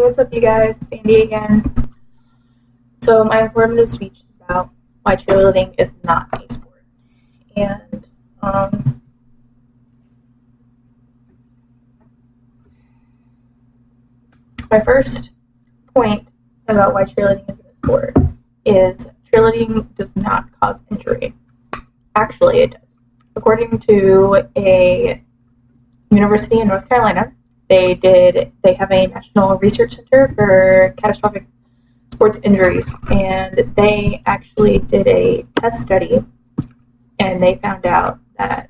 Hey, what's up, you guys? It's Andy again. So, my informative speech is about why cheerleading is not a sport. And, my first point about why cheerleading isn't a sport is cheerleading does not cause injury. Actually, it does. According to a university in North Carolina, they have a national research center for catastrophic sports injuries, and they actually did a test study, and they found out that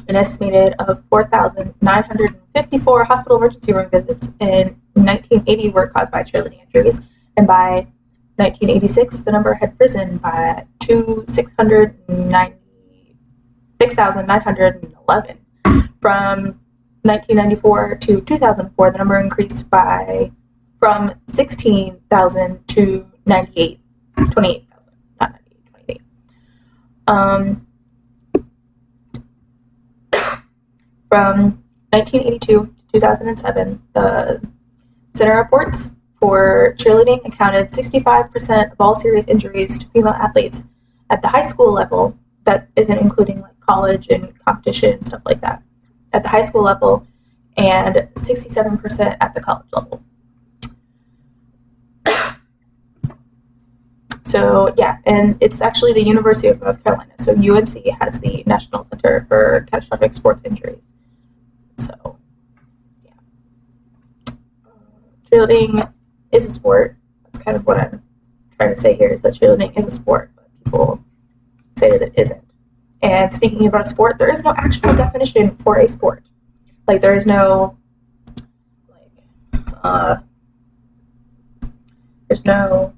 an estimated of 4,954 hospital emergency room visits in 1980 were caused by cheerleading injuries, and by 1986 the number had risen to 6,911. From 1994 to 2004, the number increased from 16,000 to 28,000, not 98, 28. From 1982 to 2007, the center reports for cheerleading accounted 65% of all serious injuries to female athletes at the high school level. That isn't including like college and competition and stuff like that. At the high school level, and 67% at the college level. So yeah, and it's actually the University of North Carolina. So UNC has the National Center for Catastrophic Sports Injuries. So yeah, cheerleading is a sport. That's kind of what I'm trying to say here, is that cheerleading is a sport, but people say that it isn't. And speaking about a sport, there is no actual definition for a sport. Like, there is no, there's no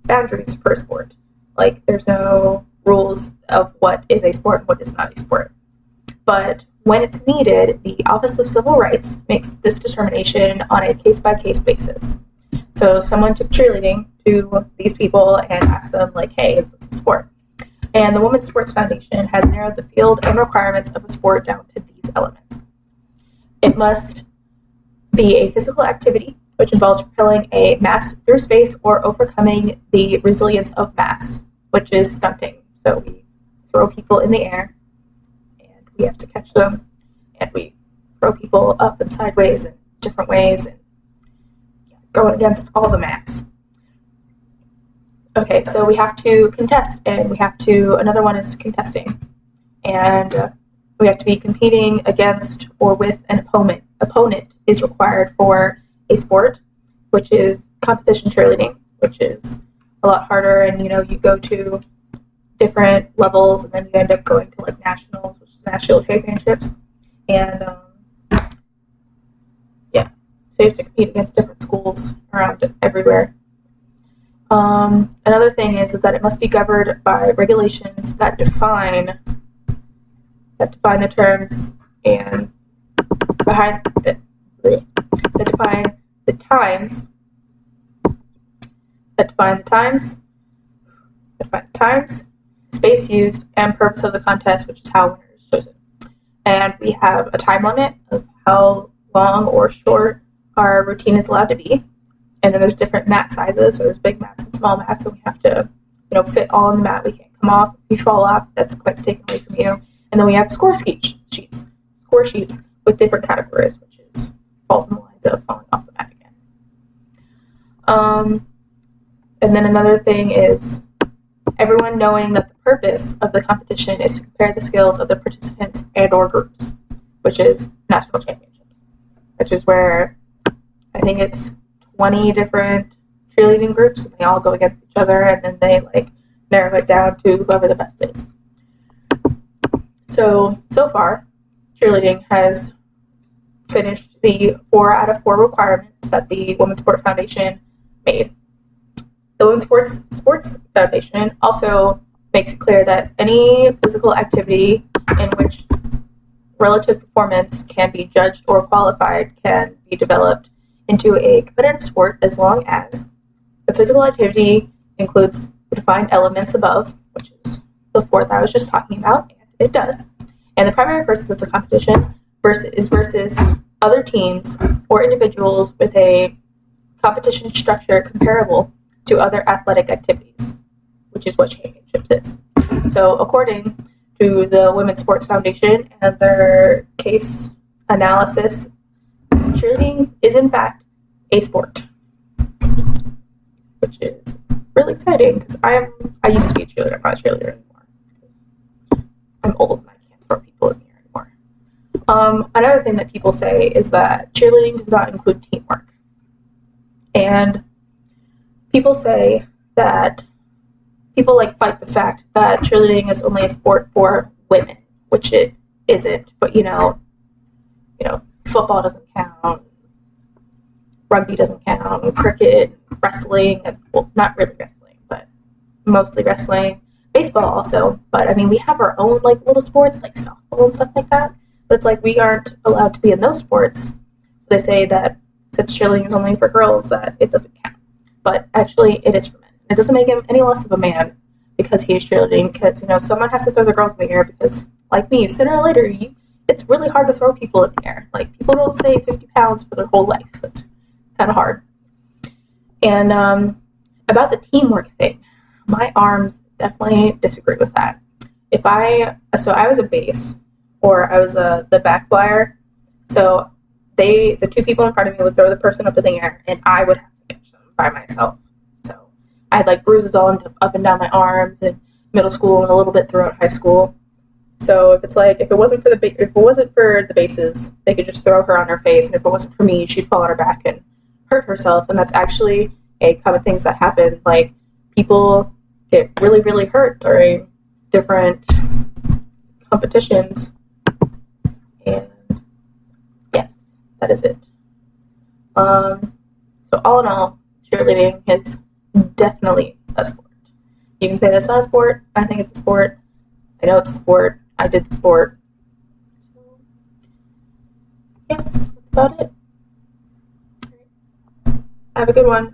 boundaries for a sport. Like, there's no rules of what is a sport and what is not a sport. But when it's needed, the Office of Civil Rights makes this determination on a case-by-case basis. So someone took cheerleading to these people and asked them, like, hey, is this a sport? And the Women's Sports Foundation has narrowed the field and requirements of a sport down to these elements. It must be a physical activity, which involves propelling a mass through space or overcoming the resilience of mass, which is stunting. So we throw people in the air, and we have to catch them, and we throw people up and sideways in different ways, and going against all the mass. Okay, so we have to contest, and another one is contesting. And we have to be competing against or with an opponent. Opponent is required for a sport, which is competition cheerleading, which is a lot harder, and you go to different levels, and then you end up going to like nationals, which is national championships. And so you have to compete against different schools around everywhere. Another thing is that it must be governed by regulations that define the terms and that define the times, space used, and purpose of the contest, which is how a winner is chosen. And we have a time limit of how long or short our routine is allowed to be. And then there's different mat sizes. So there's big mats and small mats, and we have to, fit all on the mat. We can't come off. If you fall off, that's quite taken away from you. And then we have score sheets with different categories, which falls in the lines of falling off the mat again. And then another thing is everyone knowing that the purpose of the competition is to compare the skills of the participants and or groups, which is national championships, which is where I think it's 20 different cheerleading groups, and they all go against each other, and then they narrow it down to whoever the best is. So far, cheerleading has finished the 4 out of 4 requirements that the Women's Sports Foundation made. The Women's Sports Foundation also makes it clear that any physical activity in which relative performance can be judged or qualified can be developed into a competitive sport as long as the physical activity includes the defined elements above, which is the 4 that I was just talking about, and it does. And the primary purpose of the competition versus other teams or individuals with a competition structure comparable to other athletic activities, which is what championships is. So, according to the Women's Sports Foundation and their case analysis, cheerleading is in fact a sport, which is really exciting because I used to be a cheerleader. I'm not a cheerleader anymore because I'm old and I can't throw people in the air anymore. Another thing that people say is that cheerleading does not include teamwork. And people say that people fight the fact that cheerleading is only a sport for women, which it isn't. But football doesn't count, rugby doesn't count, cricket, wrestling, well, not really wrestling, but mostly wrestling, baseball also. But I mean, we have our own little sports like softball and stuff like that. But it's we aren't allowed to be in those sports. So they say that since cheerleading is only for girls, that it doesn't count. But actually, it is for men. It doesn't make him any less of a man because he is cheerleading. Because someone has to throw the girls in the air. Because like me, sooner or later, it's really hard to throw people in the air. People don't say 50 pounds for their whole life. It's kind of hard. And about the teamwork thing, my arms definitely disagree with that. So I was a base, or I was the back flyer. So the two people in front of me would throw the person up in the air, and I would have to catch them by myself. So I had bruises all up and down my arms in middle school and a little bit throughout high school. So if it wasn't for the bases, they could just throw her on her face, and if it wasn't for me, she'd fall on her back and hurt herself. And that's actually a common things that happen. People get really, really hurt during different competitions. And yes, that is it. So all in all, cheerleading is definitely a sport. You can say that's not a sport. I think it's a sport. I know it's a sport. I did the sport. So, yeah, that's about it. Have a good one.